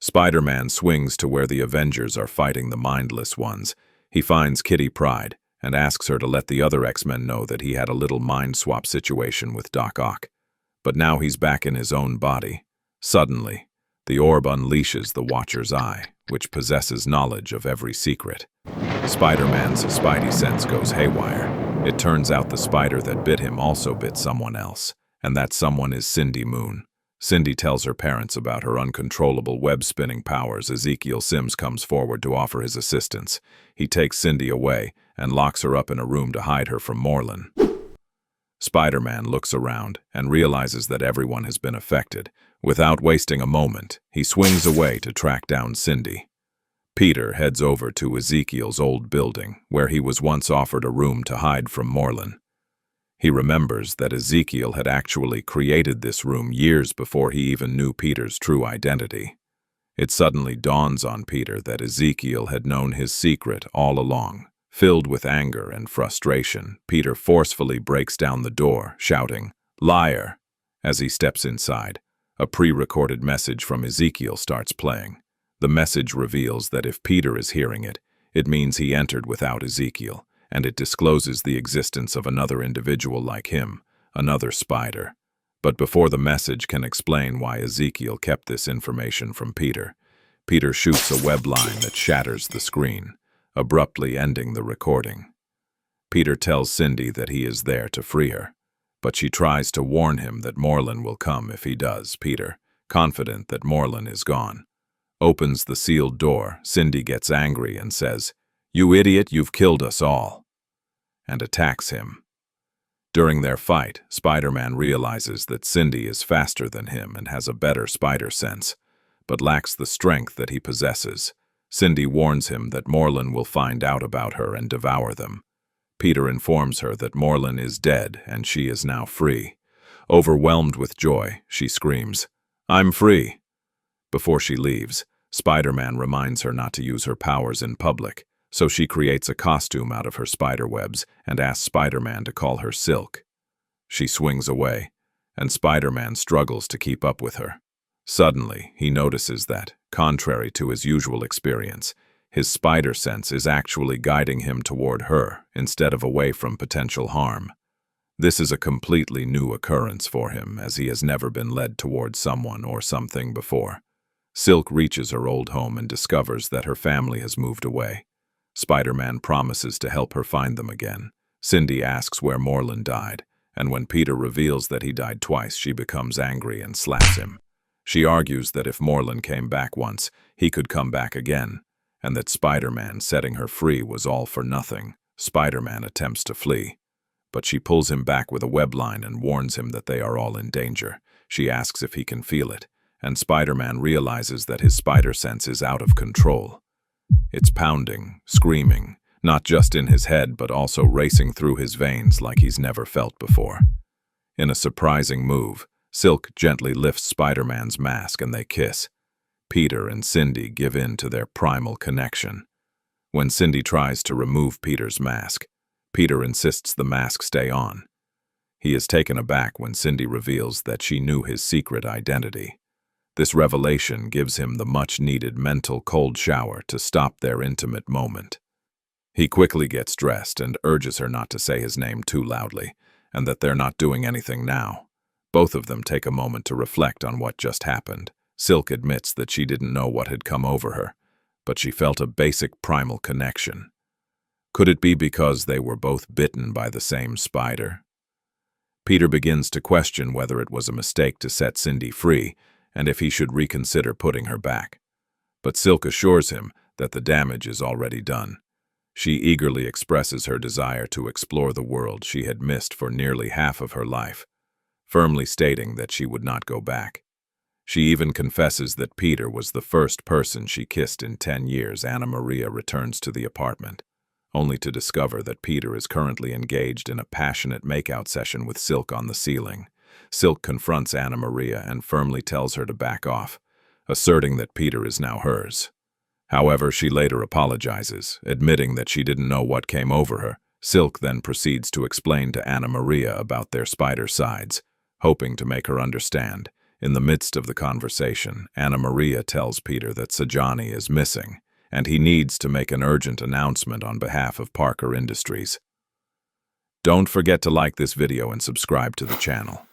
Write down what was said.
Spider-Man swings to where the Avengers are fighting the mindless ones. He finds Kitty Pryde and asks her to let the other X-Men know that he had a little mind swap situation with Doc Ock. But now he's back in his own body. Suddenly, the orb unleashes the Watcher's Eye, which possesses knowledge of every secret. Spider-Man's spidey sense goes haywire. It turns out the spider that bit him also bit someone else, and that someone is Cindy Moon. Cindy tells her parents about her uncontrollable web-spinning powers. Ezekiel Sims comes forward to offer his assistance. He takes Cindy away and locks her up in a room to hide her from Morlun. Spider-Man looks around and realizes that everyone has been affected. Without wasting a moment, he swings away to track down Cindy. Peter heads over to Ezekiel's old building, where he was once offered a room to hide from Morlun. He remembers that Ezekiel had actually created this room years before he even knew Peter's true identity. It suddenly dawns on Peter that Ezekiel had known his secret all along. Filled with anger and frustration, Peter forcefully breaks down the door, shouting, "Liar!" As he steps inside, a pre-recorded message from Ezekiel starts playing. The message reveals that if Peter is hearing it, it means he entered without Ezekiel, and it discloses the existence of another individual like him, another spider. But before the message can explain why Ezekiel kept this information from Peter, Peter shoots a web line that shatters the screen, abruptly ending the recording. Peter tells Cindy that he is there to free her, but she tries to warn him that Morlun will come if he does. Peter, confident that Morlun is gone, opens the sealed door. Cindy gets angry and says, "You idiot, you've killed us all," and attacks him. During their fight, Spider-Man realizes that Cindy is faster than him and has a better spider sense, but lacks the strength that he possesses. Cindy warns him that Morlun will find out about her and devour them. Peter informs her that Morlun is dead and she is now free. Overwhelmed with joy, she screams, "I'm free!" Before she leaves, Spider-Man reminds her not to use her powers in public, so she creates a costume out of her spider webs and asks Spider-Man to call her Silk. She swings away, and Spider-Man struggles to keep up with her. Suddenly, he notices that, contrary to his usual experience, his spider sense is actually guiding him toward her instead of away from potential harm. This is a completely new occurrence for him, as he has never been led toward someone or something before. Silk reaches her old home and discovers that her family has moved away. Spider-Man promises to help her find them again. Cindy asks where Morlun died, and when Peter reveals that he died twice, she becomes angry and slaps him. She argues that if Morlun came back once, he could come back again, and that Spider-Man setting her free was all for nothing. Spider-Man attempts to flee, but she pulls him back with a web line and warns him that they are all in danger. She asks if he can feel it, and Spider-Man realizes that his spider sense is out of control. It's pounding, screaming, not just in his head but also racing through his veins like he's never felt before. In a surprising move, Silk gently lifts Spider-Man's mask and they kiss. Peter and Cindy give in to their primal connection. When Cindy tries to remove Peter's mask, Peter insists the mask stay on. He is taken aback when Cindy reveals that she knew his secret identity. This revelation gives him the much-needed mental cold shower to stop their intimate moment. He quickly gets dressed and urges her not to say his name too loudly, and that they're not doing anything now. Both of them take a moment to reflect on what just happened. Silk admits that she didn't know what had come over her, but she felt a basic primal connection. Could it be because they were both bitten by the same spider? Peter begins to question whether it was a mistake to set Cindy free, and if he should reconsider putting her back. But Silk assures him that the damage is already done. She eagerly expresses her desire to explore the world she had missed for nearly half of her life, firmly stating that she would not go back. She even confesses that Peter was the first person she kissed in 10 years. Anna Maria returns to the apartment, only to discover that Peter is currently engaged in a passionate makeout session with Silk on the ceiling. Silk confronts Anna Maria and firmly tells her to back off, asserting that Peter is now hers. However, she later apologizes, admitting that she didn't know what came over her. Silk then proceeds to explain to Anna Maria about their spider sides, hoping to make her understand. In the midst of the conversation, Anna Maria tells Peter that Sajani is missing, and he needs to make an urgent announcement on behalf of Parker Industries. Don't forget to like this video and subscribe to the channel.